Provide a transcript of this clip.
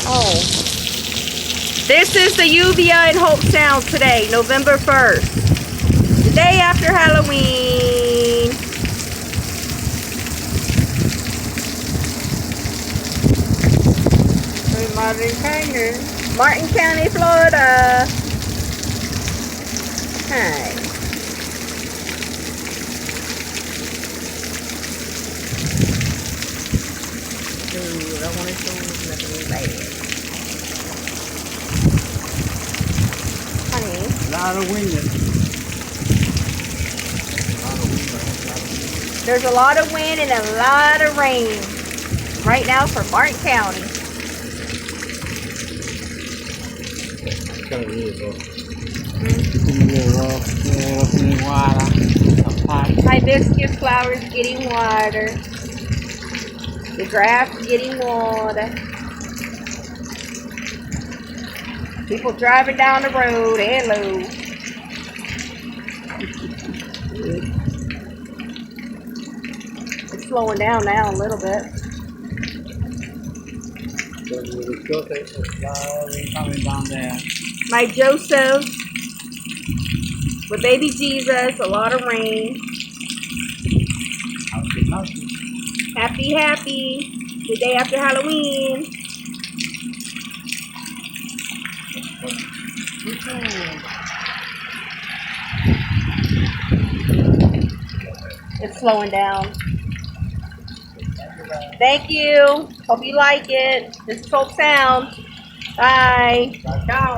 Oh. This is the Uvia in Hope Sound today, November 1st. The day after Halloween. Martin County, Florida. Hi. Ooh, I want to show you nothing bad. Honey. A lot of wind. There's a lot of wind and a lot of rain right now for Martin County. Hibiscus flowers getting water. The grass getting water. People driving down the road. Hello. It's slowing down now a little bit. Coming down there. My Joseph with baby Jesus, a lot of rain. Happy, happy. The day after Halloween. It's slowing down. Thank you. Hope you like it. This is Hope Sound. Bye. Ciao.